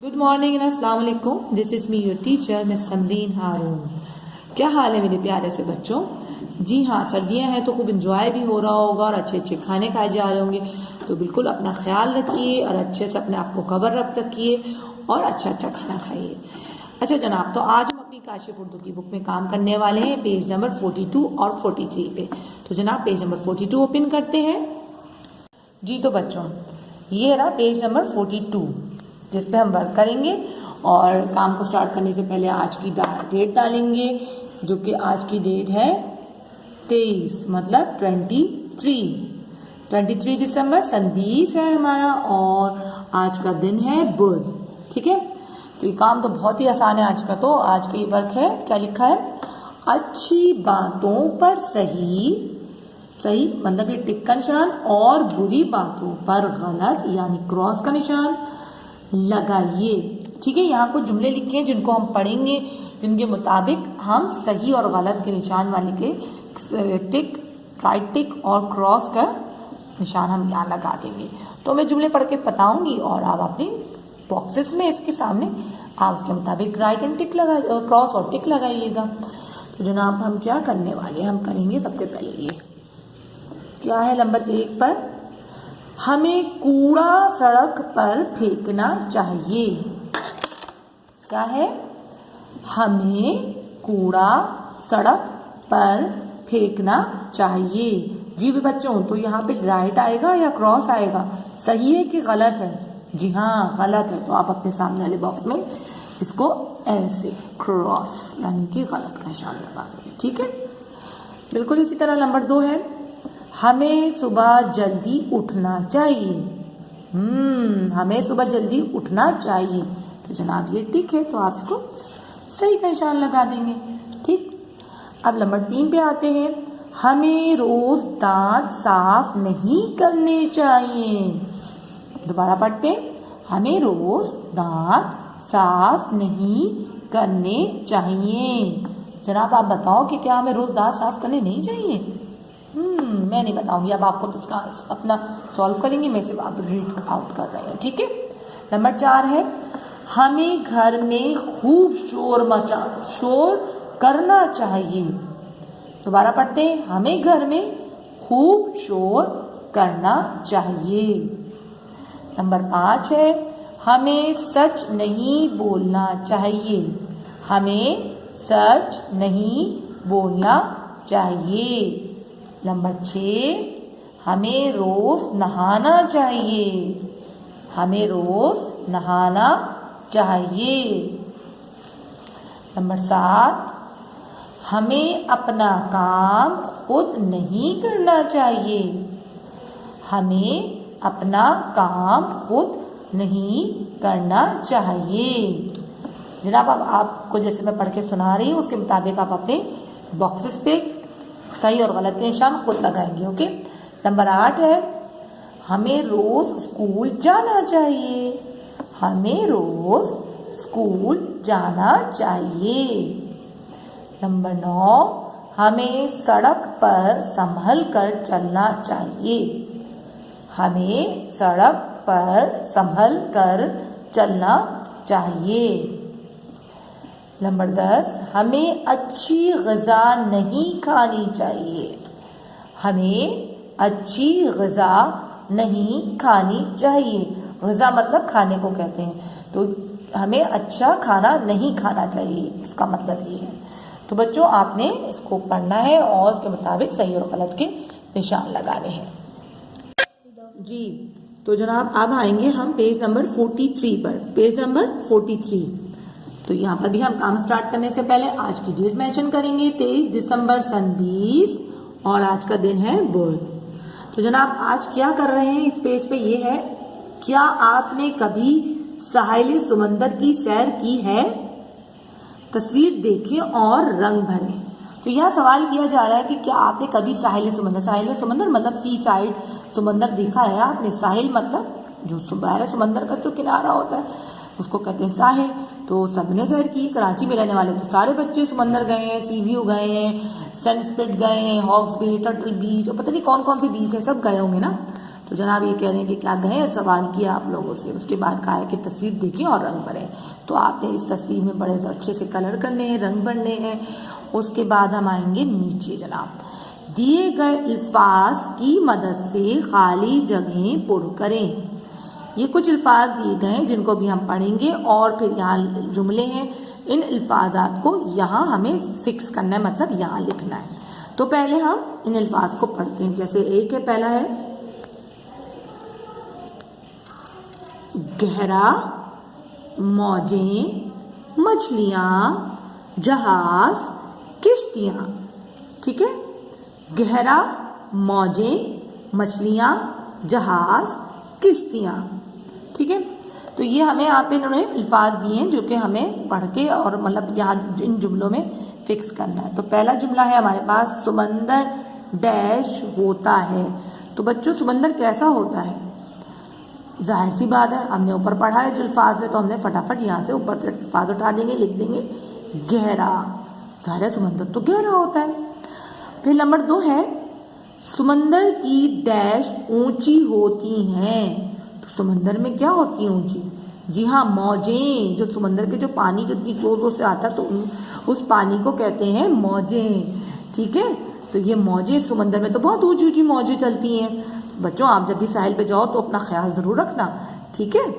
Good morning and अस्सलाम वालेकुम। This is me your teacher miss Samreen Haroon. क्या हाल है मेरे प्यारे से बच्चों? जी हाँ, सर्दियाँ हैं तो खूब इंजॉय भी हो रहा होगा और अच्छे अच्छे खाने खाए जा रहे होंगे। तो बिल्कुल अपना ख्याल रखिए और अच्छे से अपने आप को कवर अप रखिए और अच्छा अच्छा खाना खाइए। अच्छा जनाब, तो आज हम अपनी काशिफ उर्दू की बुक में काम करने वाले हैं पेज नंबर 42 और 43 पे। तो जनाब पेज नंबर 42 ओपन करते हैं। जी तो बच्चों, ये रहा पेज नंबर 42 जिस पे हम वर्क करेंगे और काम को स्टार्ट करने से पहले आज की डेट डालेंगे, जो कि आज की डेट है 23 मतलब 23 दिसंबर सन 20 है हमारा और आज का दिन है बुध। ठीक है, तो ये काम तो बहुत ही आसान है आज का। तो आज का ये वर्क है, क्या लिखा है? अच्छी बातों पर सही मतलब ये टिक का निशान और बुरी बातों पर गलत यानी क्रॉस का निशान लगाइए। ठीक है, यहाँ कुछ जुमले लिखे हैं जिनको हम पढ़ेंगे, जिनके मुताबिक हम सही और गलत के निशान वाले के टिक, राइट टिक और क्रॉस का निशान हम यहाँ लगा देंगे। तो मैं जुमले पढ़ के बताऊंगी और आप अपने बॉक्सेस में इसके सामने आप उसके मुताबिक राइट एंड टिक क्रॉस और टिक लगाइएगा। तो जनाब हम क्या करने वाले हैं, हम करेंगे सबसे पहले ये क्या है नंबर 1 पर, हमें कूड़ा सड़क पर फेंकना चाहिए। क्या है? हमें कूड़ा सड़क पर फेंकना चाहिए। जी भी बच्चों, तो यहाँ पे राइट आएगा या क्रॉस आएगा? सही है कि गलत है? जी हाँ गलत है, तो आप अपने सामने वाले बॉक्स में इसको ऐसे क्रॉस यानी कि गलत का निशान लगा देंगे। ठीक है, बिल्कुल इसी तरह नंबर 2 है, हमें सुबह जल्दी उठना चाहिए। हमें सुबह जल्दी उठना चाहिए। तो जनाब ये ठीक है, तो आप इसको सही का निशान लगा देंगे। ठीक, अब नंबर 3 पे आते हैं, हमें रोज दांत साफ नहीं करने चाहिए। दोबारा पढ़ते हैं, हमें रोज दांत साफ नहीं करने चाहिए। जनाब आप बताओ कि क्या हमें रोज दांत साफ करने नहीं चाहिए? मैं नहीं बताऊंगी, अब आपको तो इसका अपना सॉल्व करेंगे, मैं सिर्फ आप रीड आउट कर रही हूँ। ठीक है, नंबर 4 है, हमें घर में खूब शोर करना चाहिए। दोबारा पढ़ते हैं, हमें घर में खूब शोर करना चाहिए। नंबर 5 है, हमें सच नहीं बोलना चाहिए। हमें सच नहीं बोलना चाहिए। नंबर 6, हमें रोज नहाना चाहिए। हमें रोज नहाना चाहिए। नंबर 7, हमें अपना काम खुद नहीं करना चाहिए। हमें अपना काम खुद नहीं करना चाहिए। जनाब अब आपको जैसे मैं पढ़ के सुना रही हूँ उसके मुताबिक आप अपने बॉक्सेस पे सही और गलत के निशान खुद लगाएंगे। ओके, नंबर 8 है, हमें रोज स्कूल जाना चाहिए। हमें रोज स्कूल जाना चाहिए। नंबर 9, हमें सड़क पर संभल कर चलना चाहिए। हमें सड़क पर संभल कर चलना चाहिए। नंबर 10, हमें अच्छी ग़िज़ा नहीं खानी चाहिए। हमें अच्छी ग़िज़ा नहीं खानी चाहिए। ग़िज़ा मतलब खाने को कहते हैं, तो हमें अच्छा खाना नहीं खाना चाहिए, इसका मतलब ये है। तो बच्चों आपने इसको पढ़ना है और उसके मुताबिक सही और गलत के निशान लगाने हैं। जी तो जनाब अब आएंगे हम पेज नंबर 43 पर। पेज नंबर 43, तो यहाँ पर भी हम काम स्टार्ट करने से पहले आज की डेट मेंशन करेंगे 23 दिसंबर सन 20 और आज का दिन है बुध। तो जनाब आज क्या कर रहे हैं इस पेज पे ये है, क्या आपने कभी साहिल समंदर की सैर की है? तस्वीर देखें और रंग भरें। तो यह सवाल किया जा रहा है कि क्या आपने कभी साहिल समंदर मतलब सी साइड समंदर देखा है आपने? साहिल मतलब जो बाहर समंदर का जो किनारा होता है उसको कहते हैं साहिल। तो सबने सैर की, कराची में रहने वाले तो सारे बच्चे समंदर गए हैं, सी व्यू गए हैं, सनस्प्लिट गए हैं, हॉक्स बे, टर्टल बीच और पता नहीं कौन कौन से बीच है, सब गए होंगे ना। तो जनाब ये कह रहे हैं कि क्या गए, सवाल किया आप लोगों से, उसके बाद कहा है कि तस्वीर देखिए और रंग भरें। तो आपने इस तस्वीर में बड़े अच्छे से कलर करने हैं, रंग भरने हैं। उसके बाद हम आएंगे नीचे जनाब, दिए गए अल्फाज की मदद से खाली जगहें पुर करें। ये कुछ अल्फाज दिए गए हैं जिनको भी हम पढ़ेंगे और फिर यहाँ जुमले हैं, इन अल्फाजात को यहाँ हमें फिक्स करना है, मतलब यहाँ लिखना है। तो पहले हम इन अल्फाज को पढ़ते हैं। जैसे एक है, पहला है गहरा, मौजें, मछलियाँ, जहाज, किश्तियाँ। ठीक है, गहरा, मौजें, मछलियाँ, जहाज, किश्तियाँ। ठीक है, तो ये हमें यहाँ पे इन्होंने अल्फाज दिए हैं जो कि हमें पढ़ के और मतलब यहाँ इन जुमलों में फिक्स करना है। तो पहला जुमला है हमारे पास, समंदर डैश होता है। तो बच्चों समंदर कैसा होता है, जाहिर सी बात है, हमने ऊपर पढ़ा है जो अल्फाज में, तो हमने फटाफट यहाँ से ऊपर से अल्फाज उठा देंगे, लिख देंगे गहरा। जाहिर है समंदर तो गहरा होता है। फिर नंबर 2 है, समंदर की डैश ऊंची होती हैं। तो समंदर में क्या होती है ऊंची? जी हाँ, मौजें। जो समंदर के जो पानी जो इतनी जोर जोर से आता है तो उस पानी को कहते हैं मौजें। ठीक है, तो ये मौजें, समंदर में तो बहुत ऊंची ऊंची मौजें चलती हैं। बच्चों आप जब भी साहिल पे जाओ तो अपना ख्याल ज़रूर रखना। ठीक है,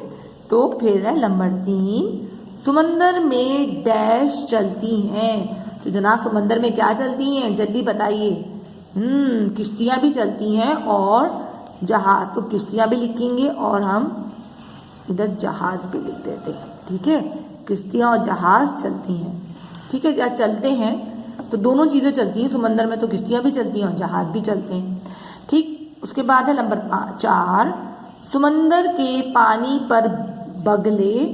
तो फिर है नंबर 3, समंदर में डैश चलती हैं। तो जनाब समंदर में क्या चलती हैं, जल्दी बताइए। किश्तियाँ भी चलती हैं और जहाज। तो किश्तियाँ भी लिखेंगे और हम इधर जहाज भी लिख देते हैं। ठीक है, किश्तियाँ और जहाज चलती हैं। ठीक है, या चलते हैं तो दोनों चीज़ें चलती हैं समंदर में, तो किश्तियाँ भी चलती हैं और जहाज भी चलते हैं। ठीक, उसके बाद है नंबर 4, समंदर के पानी पर बगले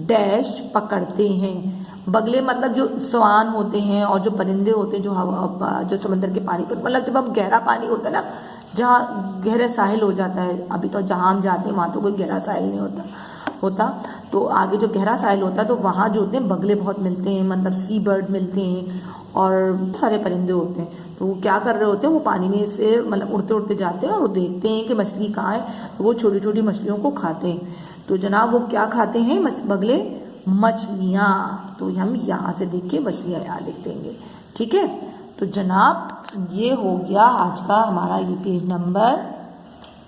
डैश पकड़ते हैं। बगले मतलब जो स्वान होते हैं और जो परिंदे होते हैं जो समंदर के पानी पर, मतलब जब हम गहरा पानी होता है ना, जहाँ गहरा साहिल हो जाता है, अभी तो जहाँ हम जाते हैं वहाँ तो कोई गहरा साहिल नहीं होता, तो आगे जो गहरा साहिल होता है तो वहाँ जो होते हैं बगले बहुत मिलते हैं, मतलब सी बर्ड मिलते हैं और सारे परिंदे होते हैं। तो वो क्या कर रहे होते हैं, वो पानी में से मतलब उड़ते उड़ते जाते हैं और वो देखते हैं कि मछली कहाँ है, तो वो छोटी छोटी मछलियों को खाते हैं। तो जनाब वो क्या खाते हैं बगले, मछलियाँ। तो हम यहाँ से देख के मछलियाँ यहाँ लिख देंगे। ठीक है, तो जनाब ये हो गया आज का हमारा ये पेज नंबर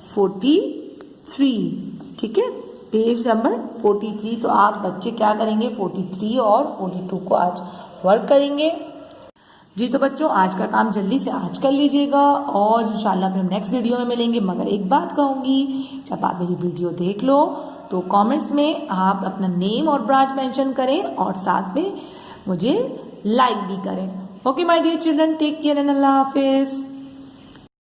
43। ठीक है, पेज नंबर 43। तो आप बच्चे क्या करेंगे, 43 और 42 को आज वर्क करेंगे। जी तो बच्चों आज का काम जल्दी से आज कर लीजिएगा और इंशाल्लाह फिर हम नेक्स्ट वीडियो में मिलेंगे। मगर एक बात कहूँगी, जब आप मेरी वीडियो देख लो तो कमेंट्स में आप अपना नेम और ब्रांच मेंशन करें और साथ में मुझे लाइक भी करें। Okay my dear children, take care and Allah हाफिज़।